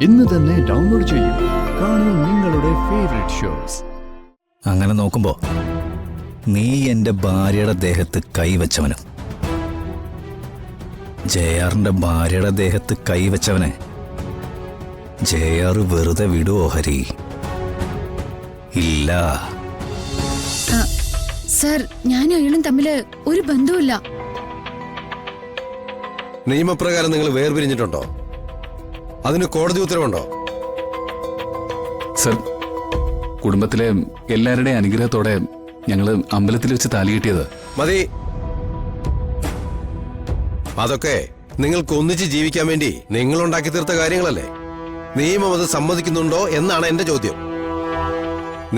ഇന്ന് തന്നെ ഡൗൺലോഡ് ചെയ്യൂ. കാണൂ നിങ്ങളുടെ ഫേവറേറ്റ് ഷോസ്. അങ്ങനെ നോക്കുമ്പോ നീ എന്റെ ഭാര്യയുടെ ദേഹത്ത് കൈവച്ചവനും ജയാറിന്റെ ഭാര്യയുടെ ദേഹത്ത് കൈവച്ചവനെ ജയാറ് വെറുതെ വിടുവോ ഹരി? ഇല്ല. സർ, ഞാനും അയാളും തമ്മില് ഒരു ബന്ധവുമില്ല. നിയമപ്രകാരം നിങ്ങൾ വേർപിരിഞ്ഞിട്ടുണ്ടോ? അതിന് കോടതി ഉത്തരവുണ്ടോ? സർ, കുടുംബത്തിലെ എല്ലാവരുടെയും അനുഗ്രഹത്തോടെ ഞങ്ങള് അമ്പലത്തിൽ വെച്ച് താലി കെട്ടിയത്. മതി. അതൊക്കെ നിങ്ങൾക്ക് ഒന്നിച്ച് ജീവിക്കാൻ വേണ്ടി നിങ്ങൾ ഉണ്ടാക്കി തീർത്ത കാര്യങ്ങളല്ലേ? നിയമം അത് സമ്മതിക്കുന്നുണ്ടോ എന്നാണ് എന്റെ ചോദ്യം.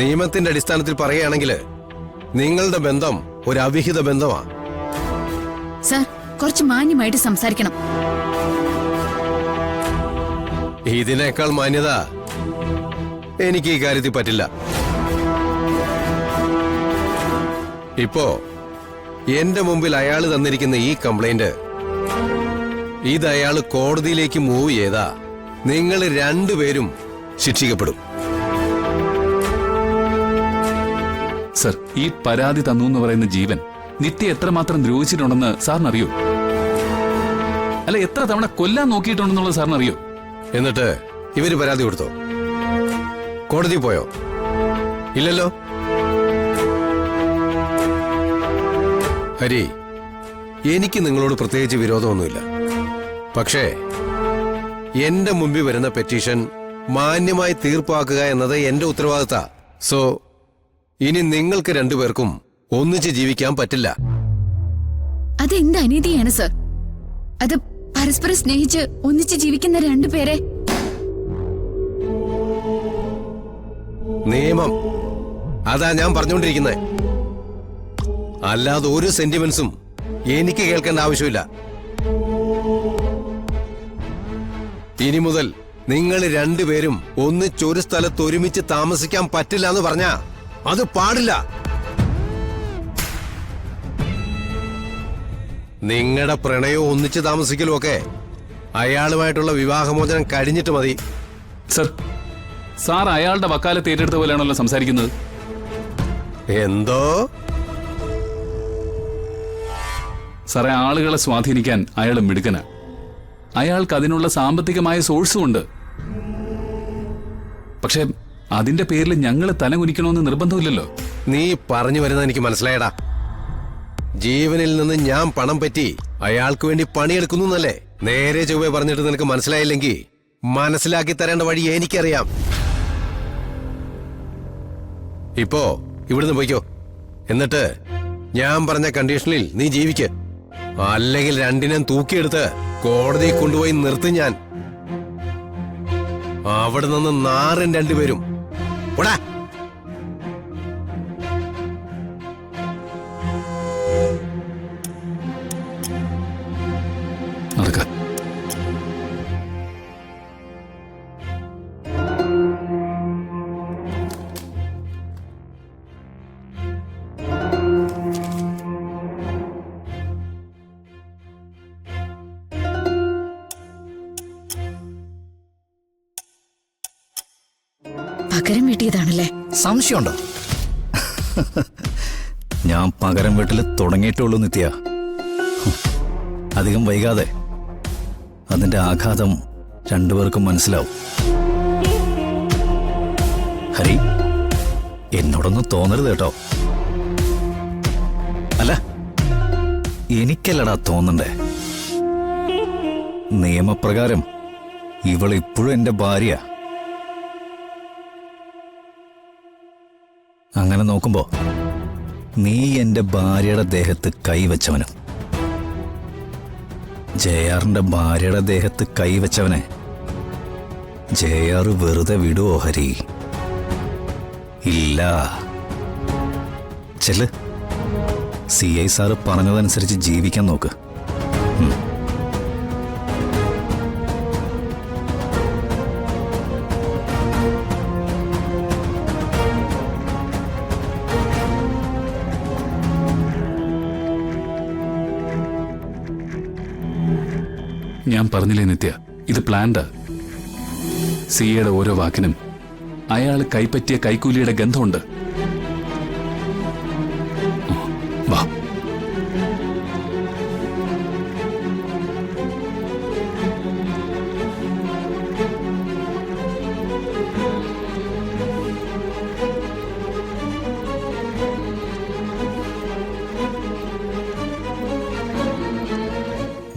നിയമത്തിന്റെ അടിസ്ഥാനത്തിൽ പറയുകയാണെങ്കിൽ നിങ്ങളുടെ ബന്ധം ഒരു അവിഹിത ബന്ധമാണ്. സർ, കുറച്ച് മാന്യമായിട്ട് സംസാരിക്കണം. ഇതിനേക്കാൾ മാന്യത എനിക്ക് ഈ കാര്യത്തിൽ പറ്റില്ല. ഇപ്പോ എന്റെ മുമ്പിൽ അയാൾ തന്നിരിക്കുന്ന ഈ കംപ്ലൈന്റ് ഇത് അയാൾ കോടതിയിലേക്ക് മൂവ് ചെയ്താ നിങ്ങൾ രണ്ടുപേരും ശിക്ഷിക്കപ്പെടും. സർ, ഈ പരാതി തന്നു എന്ന് പറയുന്ന ജീവൻ നിത്യ എത്രമാത്രം ദ്രോഹിച്ചിട്ടുണ്ടെന്ന് സാറിന് അറിയോ? അല്ല, എത്ര തവണ കൊല്ലാൻ നോക്കിയിട്ടുണ്ടെന്നുള്ളത് സാറിന് അറിയോ? എന്നിട്ട് ഇവര് പരാതി കൊടുത്തോ? കോടതി പോയോ? ഇല്ലല്ലോ. ഹരി, എനിക്ക് നിങ്ങളോട് പ്രത്യേകിച്ച് വിരോധമൊന്നുമില്ല. പക്ഷേ എന്റെ മുമ്പിൽ വരുന്ന പെറ്റീഷൻ മാന്യമായി തീർപ്പാക്കുക എന്നത് എന്റെ ഉത്തരവാദിത്ത. സോ ഇനി നിങ്ങൾക്ക് രണ്ടുപേർക്കും ഒന്നിച്ച് ജീവിക്കാൻ പറ്റില്ല. അത് എന്ത് അനീതിയാണ് സർ? അത് പരസ്പരം സ്നേഹിച്ച് ഒന്നിച്ച് ജീവിക്കുന്ന രണ്ടുപേരെ നിയമം അതാ ഞാൻ പറഞ്ഞുകൊണ്ടിരിക്കുന്നത്. അല്ലാതെ ഒരു സെന്റിമെന്റ്സും എനിക്ക് കേൾക്കേണ്ട ആവശ്യമില്ല. ഇനി മുതൽ നിങ്ങൾ രണ്ടുപേരും ഒന്നിച്ചൊരു സ്ഥലത്ത് ഒരുമിച്ച് താമസിക്കാൻ പറ്റില്ല എന്ന് പറഞ്ഞാ അത് പാടില്ല. നിങ്ങളുടെ പ്രണയവും ഒന്നിച്ച് താമസിക്കലും ഒക്കെ അയാളുമായിട്ടുള്ള വിവാഹമോചനം കഴിഞ്ഞിട്ട് മതി. സർ, സാർ അയാളുടെ വക്കാലത്ത് ഏറ്റെടുത്ത പോലെയാണല്ലോ സംസാരിക്കുന്നത്. എന്തോ? സാറേ, ആളുകളെ സ്വാധീനിക്കാൻ അയാൾ മിടുക്കനാ. അയാൾക്ക് അതിനുള്ള സാമ്പത്തികമായ സോഴ്സും ഉണ്ട്. പക്ഷെ അതിന്റെ പേരിൽ ഞങ്ങൾ തലകുനിക്കണമെന്ന് നിർബന്ധമില്ലല്ലോ. നീ പറഞ്ഞു വരുന്നത് എനിക്ക് മനസ്സിലായടാ. ജീവനിൽ നിന്ന് ഞാൻ പണം പറ്റി അയാൾക്ക് വേണ്ടി പണിയെടുക്കുന്നു എന്നല്ലേ നേരെ ചൊവ്വേ പറഞ്ഞിട്ട് നിനക്ക് മനസ്സിലായില്ലെങ്കിൽ മനസ്സിലാക്കി തരേണ്ട വഴി എനിക്കറിയാം. ഇപ്പോ ഇവിടുന്ന് പോയിക്കോ. എന്നിട്ട് ഞാൻ പറഞ്ഞ കണ്ടീഷനിൽ നീ ജീവിക്ക്. അല്ലെങ്കിൽ രണ്ടിനും തൂക്കിയെടുത്ത് കോടതിയിൽ കൊണ്ടുപോയി നിർത്തും ഞാൻ. അവിടെ നിന്ന് നാറും രണ്ടുപേരും. പോടാ. നടക്ക. പകരം വീട്ടിയതാണല്ലേ? സംശയമുണ്ടോ? ഞാൻ പകരം വീട്ടിൽ തുടങ്ങിയിട്ടുള്ളൂ നിത്യ. അധികം വൈകാതെ അതിന്റെ ആഘാതം രണ്ടുപേർക്കും മനസ്സിലാവും. ഹരി, എന്നോടൊന്നും തോന്നരുത് കേട്ടോ. അല്ല, എനിക്കല്ലടാ തോന്നണ്ടേ. നിയമപ്രകാരം ഇവൾ ഇപ്പോഴും എന്റെ ഭാര്യ. അങ്ങനെ നോക്കുമ്പോ നീ എന്റെ ഭാര്യയുടെ ദേഹത്ത് കൈവച്ചവനും ജയാറിന്റെ ഭാര്യയുടെ ദേഹത്ത് കൈവച്ചവനെ ജയാറ് വെറുതെ വിടുവോ ഹരി? ഇല്ല. ചെല്ല്, CI സാറ് പറഞ്ഞതനുസരിച്ച് ജീവിക്കാൻ നോക്ക്. ഞാൻ പറഞ്ഞില്ലേ നിത്യ, ഇത് പ്ലാൻഡാ. സിയുടെ ഓരോ വാക്കിനും അയാൾ കൈപ്പറ്റിയ കൈക്കൂലിയുടെ ഗന്ധമുണ്ട്. വാ.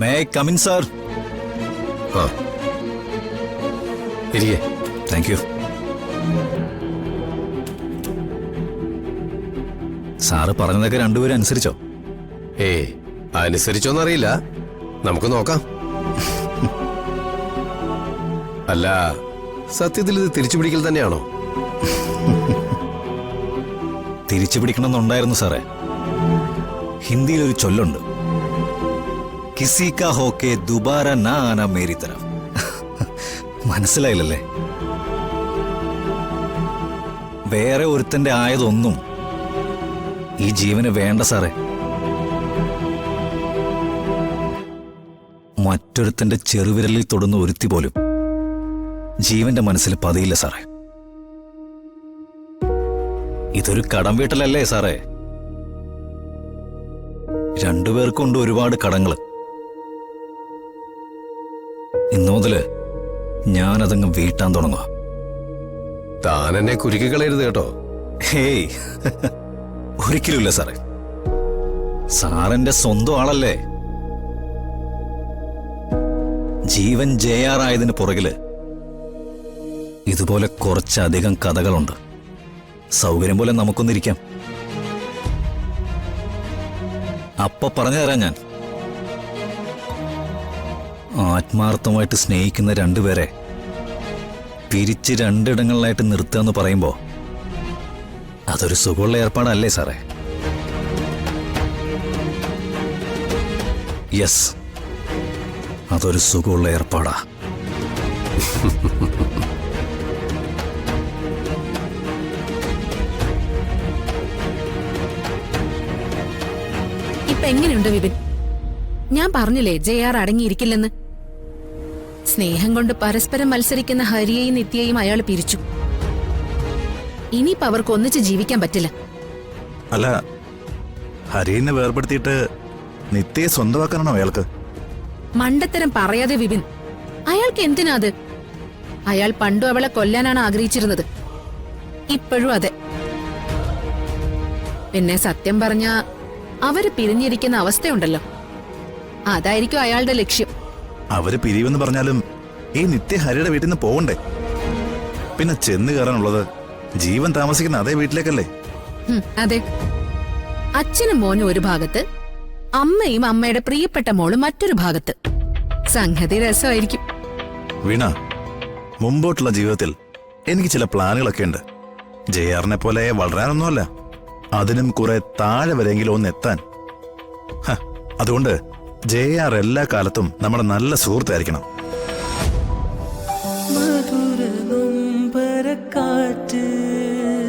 May come in sir? ആ ഇരിക്കേ. Thank you. സാറ് പറഞ്ഞതൊക്കെ രണ്ടുപേരും അനുസരിച്ചോ? അനുസരിച്ചോന്നറിയില്ല, നമുക്ക് നോക്കാം. അല്ല, സത്യത്തിൽ ഇത് തിരിച്ചു പിടിക്കൽ തന്നെയാണോ? തിരിച്ചു പിടിക്കണമെന്നുണ്ടായിരുന്നു സാറേ. ഹിന്ദിയിൽ ഒരു ചൊല്ലുണ്ട്, കിസി കാ ഹോക്കെ ദുബാര നാ ആന മേരി തരഫ്. മനസ്സിലായില്ലല്ലേ? വേറെ ഒരുത്തന്റെ ആയതൊന്നും ഈ ജീവന് വേണ്ട സാറേ. മറ്റൊരുത്തന്റെ ചെറുവിരലിൽ തൊടുന്ന ഒരുത്തി പോലും ജീവന്റെ മനസ്സിൽ പതിയില്ല സാറേ. ഇതൊരു കടം വീട്ടലല്ലേ സാറേ? രണ്ടുപേർക്കുണ്ട് ഒരുപാട് കടങ്ങള്. ഇന്നു മുതല് ഞാനതങ്ങ് വീട്ടാൻ തുടങ്ങുക. താൻ എന്നെ കുരുക്കി കളയരുത് കേട്ടോ. ഹേയ്, ഒരിക്കലുമില്ല സാറേ. സാറിന്റെ സ്വന്തം ആളല്ലേ. ജീവൻ ജയാറായതിന് പുറകില് ഇതുപോലെ കുറച്ചധികം കഥകളുണ്ട്. സൗകര്യം പോലെ നമുക്കൊന്നിരിക്കാം. അപ്പൊ പറഞ്ഞു തരാം ഞാൻ. ആത്മാർത്ഥമായിട്ട് സ്നേഹിക്കുന്ന രണ്ടുപേരെ പിരിച്ച് രണ്ടിടങ്ങളിലായിട്ട് നിർത്തുക എന്ന് പറയുമ്പോ അതൊരു സുഖമുള്ള ഏർപ്പാടല്ലേ സാറേ? യെസ്, അതൊരു സുഖമുള്ള ഏർപ്പാടാ. ഇപ്പൊ എങ്ങനെയുണ്ട് വിപിൻ? ഞാൻ പറഞ്ഞില്ലേ ജയാർ അടങ്ങിയിരിക്കില്ലെന്ന്. സ്നേഹം കൊണ്ട് പരസ്പരം മത്സരിക്കുന്ന ഹരിയെയും നിത്യയെയും അയാൾ പിരിച്ചു. ഇനിയിപ്പോ അവർക്ക് ഒന്നിച്ച് ജീവിക്കാൻ പറ്റില്ല. അല്ല, ഹരിനെ വേർപെടുത്തിയിട്ട് നിത്യയെ സ്വന്തമാക്കാനാണോ അയാൾക്ക്? മണ്ടത്തരം പറയാതെ വിപിൻ. അയാൾക്ക് എന്തിനാ അത്? അയാൾ പണ്ടും അവളെ കൊല്ലാനാണ് ആഗ്രഹിച്ചിരുന്നത്. ഇപ്പോഴും അതെ. പിന്നെ സത്യം പറഞ്ഞ അവര് പിരിഞ്ഞിരിക്കുന്ന അവസ്ഥയുണ്ടല്ലോ, അതായിരിക്കും അയാളുടെ ലക്ഷ്യം. അവര് പിരിവെന്ന് പറഞ്ഞാലും ഈ നിത്യ ഹരിയുടെ വീട്ടിൽ നിന്ന് പോകണ്ടേ? പിന്നെ ചെന്ന് കയറാനുള്ളത് ജീവൻ താമസിക്കുന്ന അതേ വീട്ടിലേക്കല്ലേ? അതെ. അച്ഛനും മോനും ഒരു ഭാഗത്ത്, അമ്മയും അമ്മയുടെ പ്രിയപ്പെട്ട മോളും മറ്റൊരു ഭാഗത്ത്. സംഗതി രസമായിരിക്കും. വീണ, മുമ്പോട്ടുള്ള ജീവിതത്തിൽ എനിക്ക് ചില പ്ലാനുകളൊക്കെ ഉണ്ട്. ജയാറിനെ പോലെ വളരാനൊന്നുമല്ല, അതിനും കുറെ താഴെ വരെയെങ്കിലും ഒന്ന് എത്താൻ. അതുകൊണ്ട് JR എല്ലാ കാലത്തും നമ്മുടെ നല്ല സുഹൃത്തായിരിക്കണം.